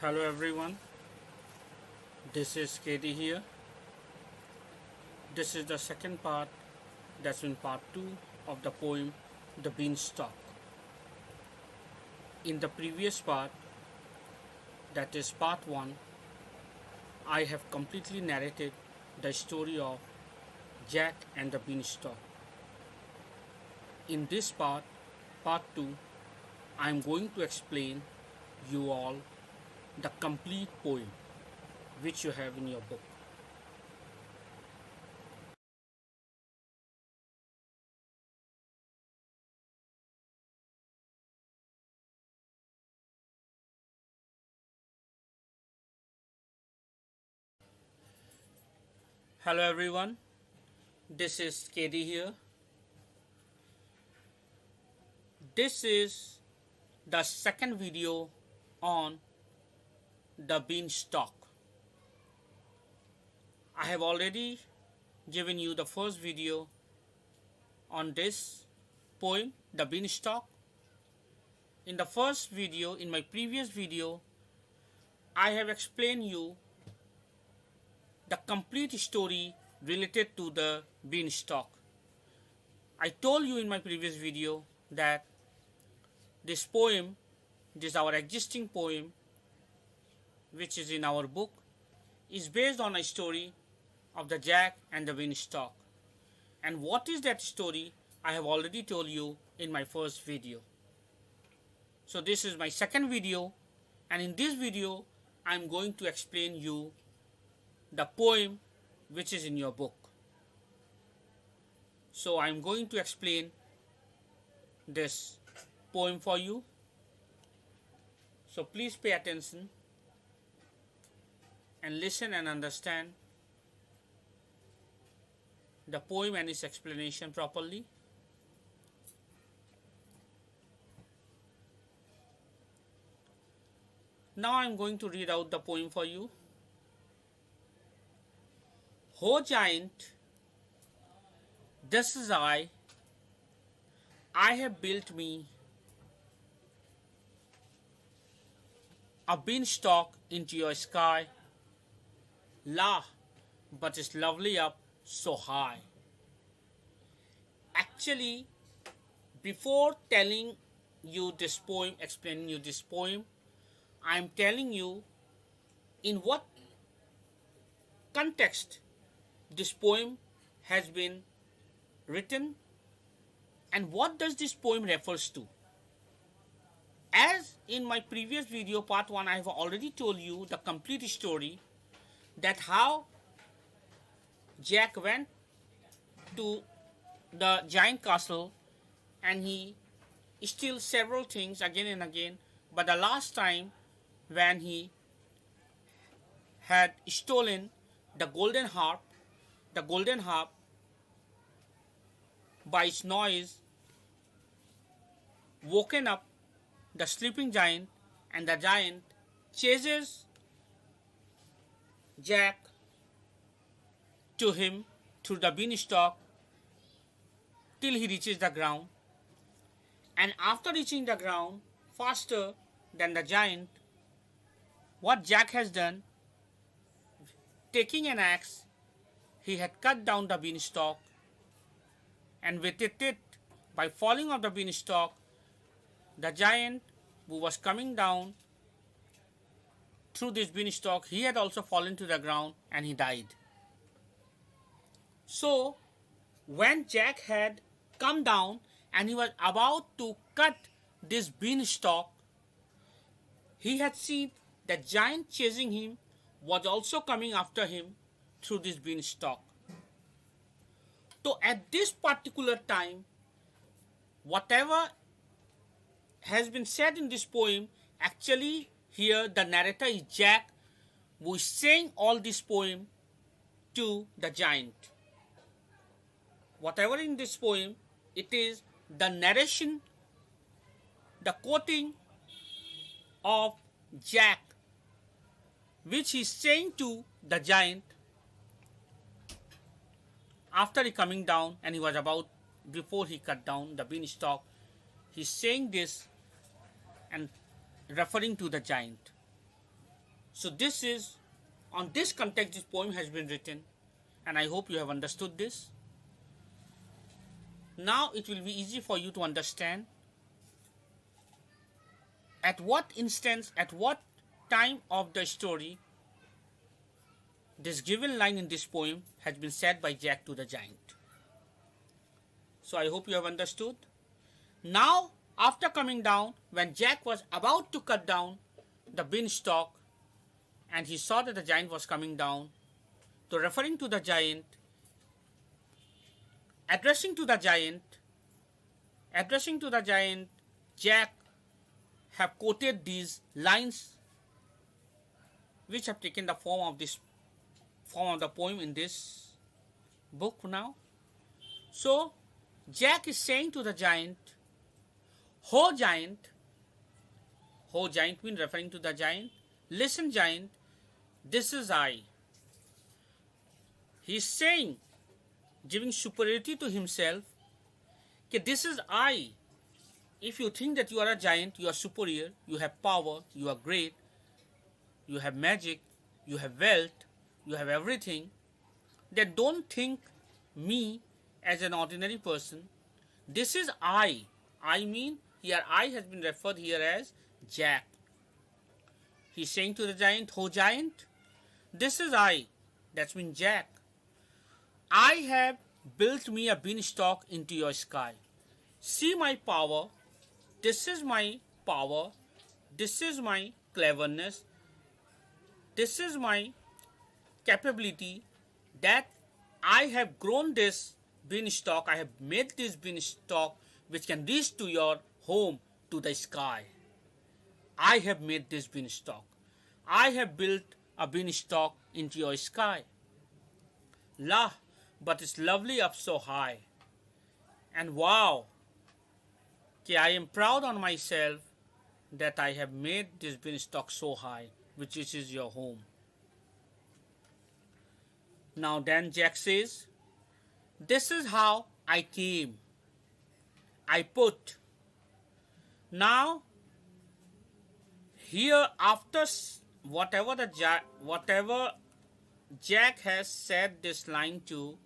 Hello everyone, this is Katie here. This is the second part, that's in part 2 of the poem The Beanstalk. In the previous part, that is part 1, I have completely narrated the story of Jack and the Beanstalk. In this part, part 2, I am going to explain you all the complete poem which you have in your book. Hello everyone, this is KD here. This is the second video on the beanstalk. I have already given you the first video on this poem, the beanstalk. In the first video, in my previous video, I have explained you the complete story related to the beanstalk. I told you in my previous video that this poem, this our existing poem, which is in our book, is based on a story of the Jack and the Beanstalk. And what is that story? I have already told you in my first video. So this is my second video, and in this video I am going to explain you the poem which is in your book. So I am going to explain this poem for you. So please pay attention and listen and understand the poem and its explanation properly. Now I am going to read out the poem for you. Ho giant, this is I have built me a beanstalk into your sky. La, but it's lovely up so high. Actually, before telling you this poem, explaining you this poem, I am telling you in what context this poem has been written and what does this poem refers to. As in my previous video, part 1, I have already told you the complete story, that how Jack went to the giant castle and he stole several things again and again, but the last time when he had stolen the golden harp by its noise woken up the sleeping giant, and the giant chases Jack to him through the beanstalk till he reaches the ground. And after reaching the ground faster than the giant, what Jack has done, taking an axe, he had cut down the beanstalk, and with it, by falling off the beanstalk, the giant who was coming down through this beanstalk, he had also fallen to the ground and he died. So when Jack had come down and he was about to cut this beanstalk, he had seen the giant chasing him was also coming after him through this beanstalk. So at this particular time, whatever has been said in this poem, actually here the narrator is Jack, who is saying all this poem to the giant. Whatever in this poem, it is the narration, the quoting of Jack, which he is saying to the giant after he coming down, and he was about, before he cut down the beanstalk, he's saying this and referring to the giant. So this is, on this context this poem has been written, and I hope you have understood this. Now it will be easy for you to understand at what instance, at what time of the story this given line in this poem has been said by Jack to the giant. So I hope you have understood. Now, after coming down, when Jack was about to cut down the beanstalk and he saw that the giant was coming down, so referring to the giant, addressing to the giant, Jack have quoted these lines which have taken the form of the poem in this book now. So Jack is saying to the giant, Ho giant means referring to the giant, listen giant, this is I. He is saying, giving superiority to himself, that this is I. If you think that you are a giant, you are superior, you have power, you are great, you have magic, you have wealth, you have everything, then don't think me as an ordinary person. This is I. I mean, here I has been referred here as Jack. He's saying to the giant, Ho giant, this is I. That means Jack. I have built me a beanstalk into your sky. See my power. This is my power. This is my cleverness. This is my capability, that I have grown this beanstalk. I have made this beanstalk which can reach to your home, to the sky. I have made this beanstalk. I have built a beanstalk into your sky. La, but it's lovely up so high. And wow, I am proud on myself that I have made this beanstalk so high, which is your home. Now then Jack says, this is how I came. I put. Now here, after whatever Jack has said this line to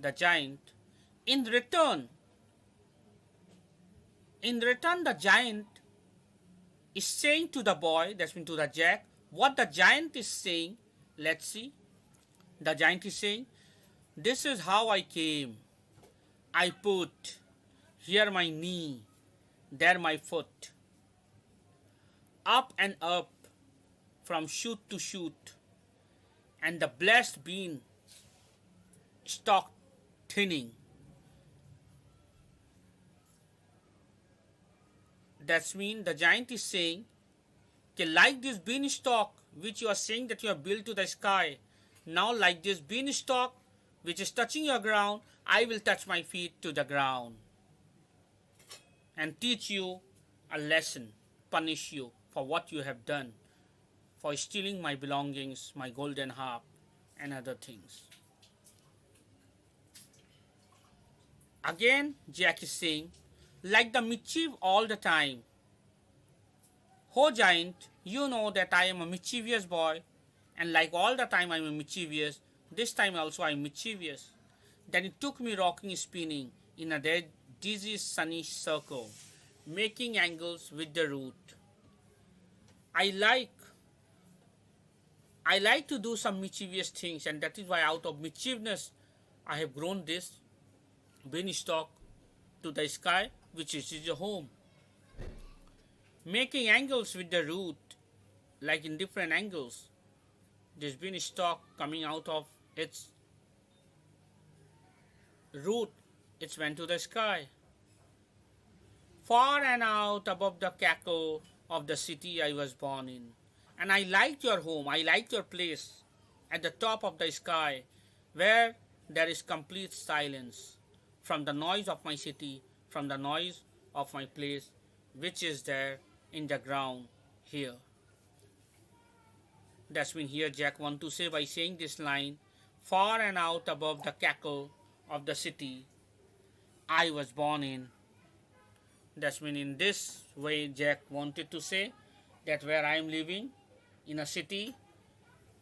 the giant, in return the giant is saying to the boy, that's mean to the Jack, what the giant is saying. Let's see. The giant is saying, this is how I came. I put here my knee, there my foot, up and up, from shoot to shoot, and the blessed bean stalk thinning. That's mean the giant is saying, like this beanstalk which you are saying that you have built to the sky, now like this beanstalk which is touching your ground, I will touch my feet to the ground and teach you a lesson, punish you for what you have done, for stealing my belongings, my golden harp and other things. Again Jack is saying, like the mischief all the time. Ho giant, you know that I am a mischievous boy, and like all the time I am mischievous, this time also I am mischievous. Then it took me rocking, spinning in a dead, dizzy, sunny circle, making angles with the root. I like to do some mischievous things, and that is why out of mischievousness I have grown this beanstalk to the sky, which is your home. Making angles with the root, like in different angles. This beanstalk coming out of its root, it went to the sky. Far and out above the cackle of the city I was born in. And I liked your home, I liked your place at the top of the sky, where there is complete silence from the noise of my city, from the noise of my place, which is there in the ground here. That's when here Jack wants to say by saying this line, far and out above the cackle of the city I was born in. That's when in this way Jack wanted to say that where I am living in a city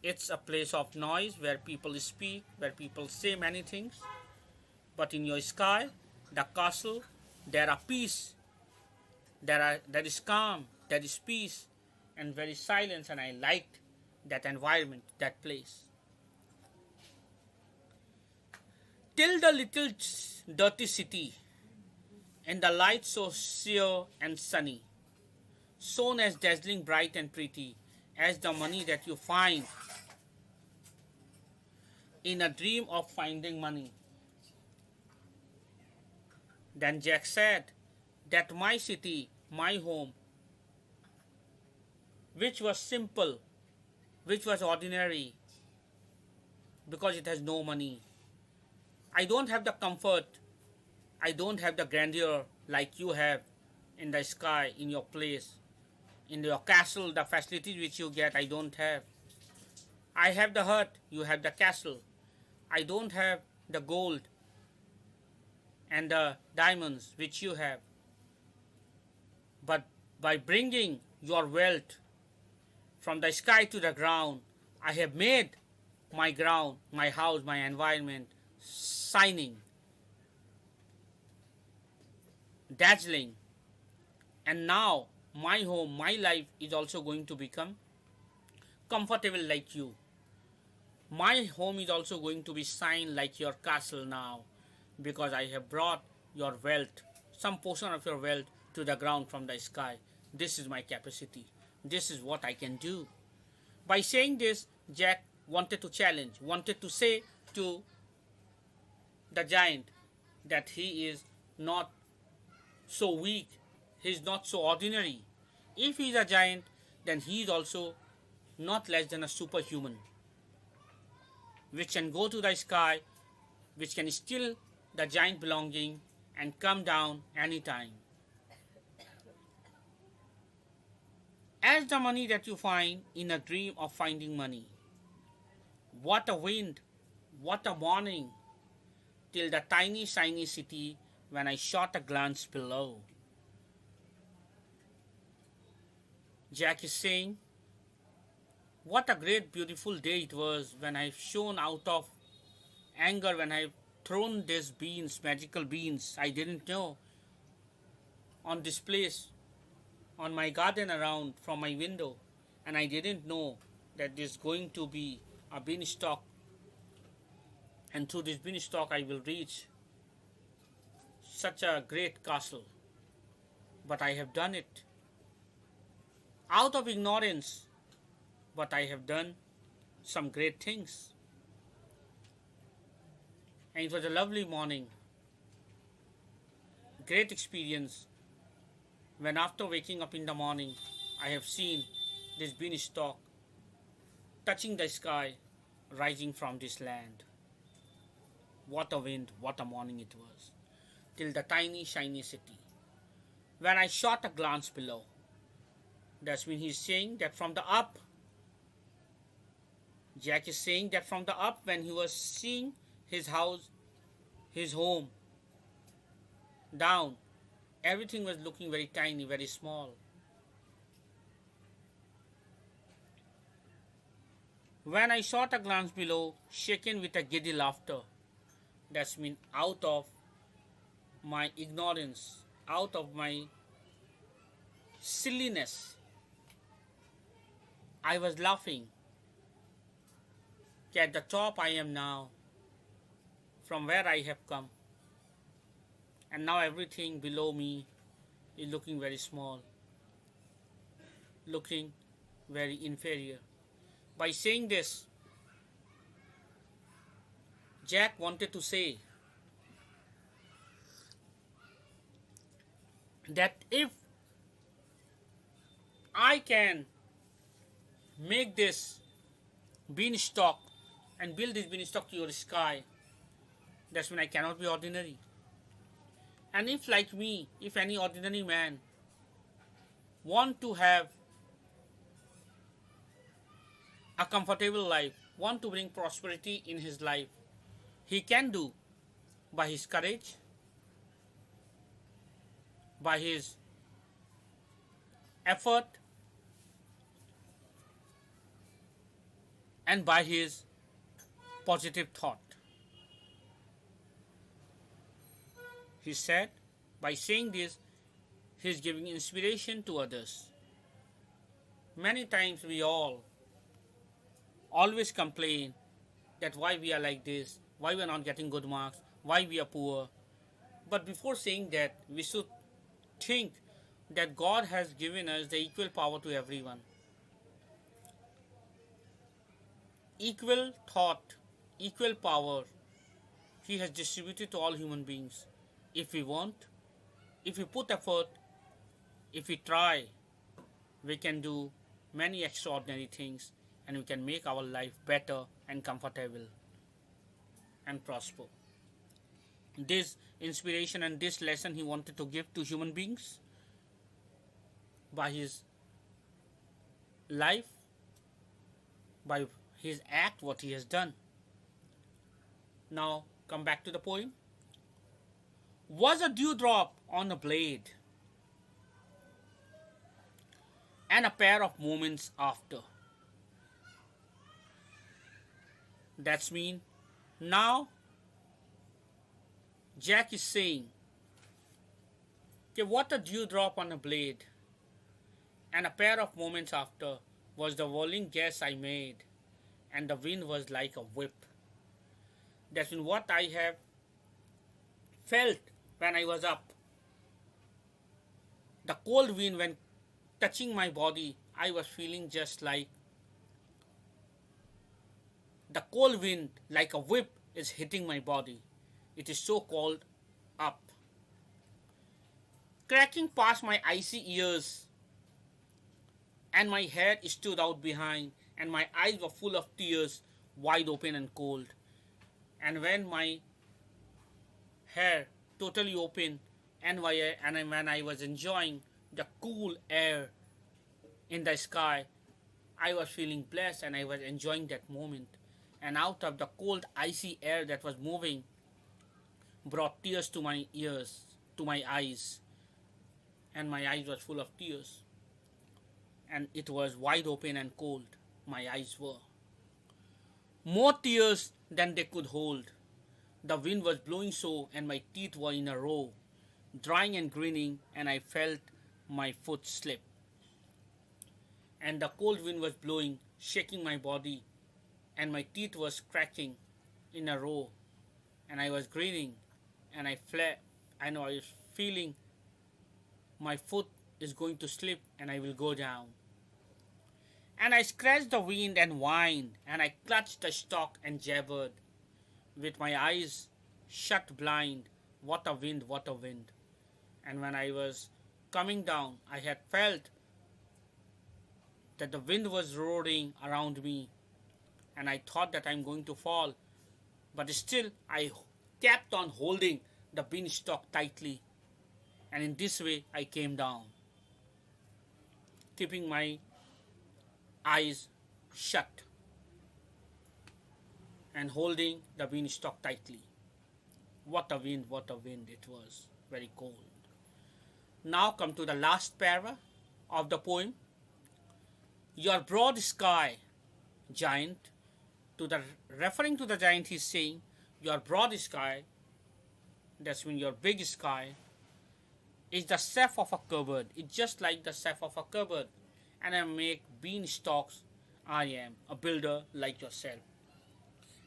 It's a place of noise where people speak, where people say many things. But in your sky, the castle, there are peace, there is calm, there is peace, and very silence. And I liked that environment, that place. Till the little dirty city, and the light so sheer and sunny, shone as dazzling bright and pretty as the money that you find in a dream of finding money. Then Jack said that my city, my home, which was simple, which was ordinary, because it has no money. I don't have the comfort, I don't have the grandeur like you have in the sky, in your place, in your castle, the facilities which you get, I don't have. I have the hut, you have the castle. I don't have the gold and the diamonds which you have. But by bringing your wealth from the sky to the ground, I have made my ground, my house, my environment shining, dazzling. And now my home, my life is also going to become comfortable like you. My home is also going to be shine like your castle now, because I have brought your wealth, some portion of your wealth, to the ground from the sky. This is my capacity. This is what I can do. By saying this, Jack wanted to challenge, wanted to say to the giant that he is not so weak, he is not so ordinary. If he is a giant, then he is also not less than a superhuman, which can go to the sky, which can steal the giant belonging and come down anytime. As the money that you find in a dream of finding money. What a wind, what a morning, till the tiny shiny city when I shot a glance below. Jack is saying, what a great beautiful day it was when I've shown out of anger, when I've thrown these beans, magical beans I didn't know, on this place, on my garden around from my window, and I didn't know that this is going to be a beanstalk, and through this beanstalk I will reach such a great castle. But I have done it out of ignorance, but I have done some great things. And it was a lovely morning, great experience, when after waking up in the morning, I have seen this beanstalk touching the sky, rising from this land. What a wind, what a morning it was, till the tiny shiny city. When I shot a glance below, that's when he's saying that from the up, Jack is saying that from the up, when he was seeing his house, his home, down, everything was looking very tiny, very small. When I shot a glance below, shaken with a giddy laughter, that's mean out of my ignorance, out of my silliness, I was laughing. At the top I am now, from where I have come, and now everything below me is looking very small, looking very inferior. By saying this, Jack wanted to say that if I can make this beanstalk and build this beanstalk to your sky, that's when I cannot be ordinary. And if like me, if any ordinary man want to have a comfortable life, want to bring prosperity in his life, he can do by his courage, by his effort, and by his positive thought. He said, by saying this, he is giving inspiration to others. Many times we all always complain that why we are like this, why we are not getting good marks, why we are poor. But before saying that, we should think that God has given us the equal power to everyone. Equal thought, equal power, He has distributed to all human beings. If we want, if we put effort, if we try, we can do many extraordinary things and we can make our life better and comfortable and prosper. This inspiration and this lesson he wanted to give to human beings by his life, by his act, what he has done. Now come back to the poem. Was a dewdrop on a blade, and a pair of moments after. That's mean now Jack is saying, okay, what a dewdrop on a blade, and a pair of moments after was the whirling guess I made, and the wind was like a whip. That's in what I have felt when I was up. The cold wind when touching my body, I was feeling just like the cold wind like a whip is hitting my body. It is so cold up. Cracking past my icy ears, and my head stood out behind, and my eyes were full of tears, wide open and cold. And when my hair totally open, and when I was enjoying the cool air in the sky, I was feeling blessed and I was enjoying that moment. And out of the cold icy air that was moving brought tears to my ears, to my eyes, and my eyes was full of tears, and it was wide open and cold. My eyes were more tears than they could hold. The wind was blowing so, and my teeth were in a row, drying and grinning, and I felt my foot slip. And the cold wind was blowing, shaking my body, and my teeth was cracking in a row, and I was grinning, and I was feeling my foot is going to slip and I will go down. And I scratched the wind and whined, and I clutched the stalk and jabbered, with my eyes shut blind, what a wind, what a wind. And when I was coming down, I had felt that the wind was roaring around me, and I thought that I'm going to fall. But still, I kept on holding the beanstalk tightly, and in this way, I came down, keeping my eyes shut and holding the beanstalk tightly. What a wind it was, very cold. Now come to the last para of the poem. Your broad sky, giant, referring to the giant, he's saying, your broad sky, that's when your big sky, is the chef of a cupboard. It's just like the chef of a cupboard. And I make beanstalks. I am a builder like yourself.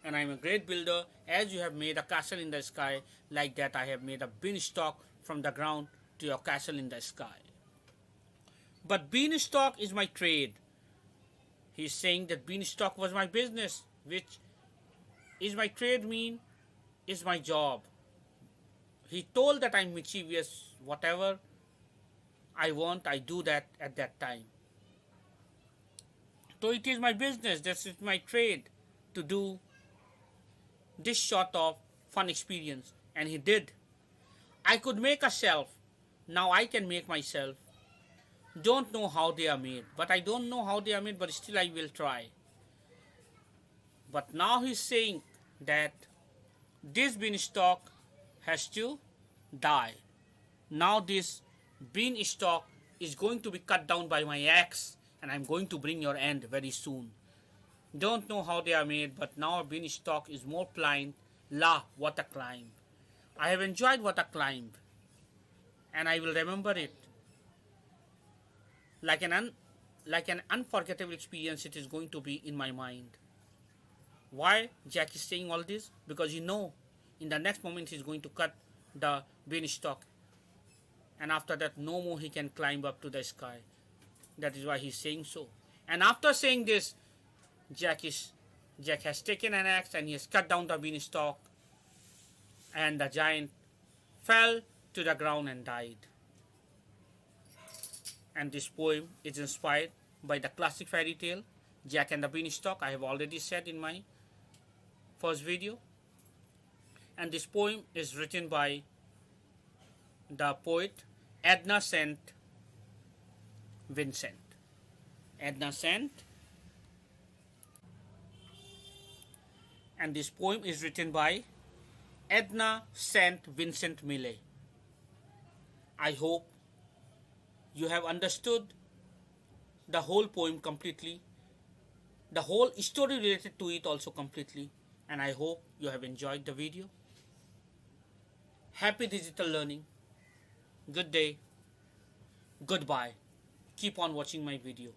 And I am a great builder. As you have made a castle in the sky, like that I have made a beanstalk from the ground to your castle in the sky. But beanstalk is my trade. He's saying that beanstalk was my business, which is my trade mean is my job. He told that I'm mischievous, whatever I want, I do that at that time. So it is my business, this is my trade to do this sort of fun experience. And he did. I could make a shelf. Now I can make myself. Don't know how they are made. But I don't know how they are made, but still I will try. But now he's saying that this beanstalk has to die. Now this beanstalk is going to be cut down by my axe, and I'm going to bring your end very soon. Don't know how they are made, but now beanstalk is more plain. La, what a climb. I have enjoyed what a climb, and I will remember it like like an unforgettable experience. It is going to be in my mind. Why Jack is saying all this? Because in the next moment he's going to cut the beanstalk, and after that no more he can climb up to the sky. That is why he's saying so. And after saying this, Jack has taken an axe and he has cut down the beanstalk, and the giant fell to the ground and died. And this poem is inspired by the classic fairy tale Jack and the Beanstalk. I have already said in my first video. And this poem is written by the poet Edna St. Vincent. Edna St. And this poem is written by Edna St. Vincent Millay. I hope you have understood the whole poem completely, the whole story related to it also completely, and I hope you have enjoyed the video. Happy digital learning. Good day. Goodbye. Keep on watching my video.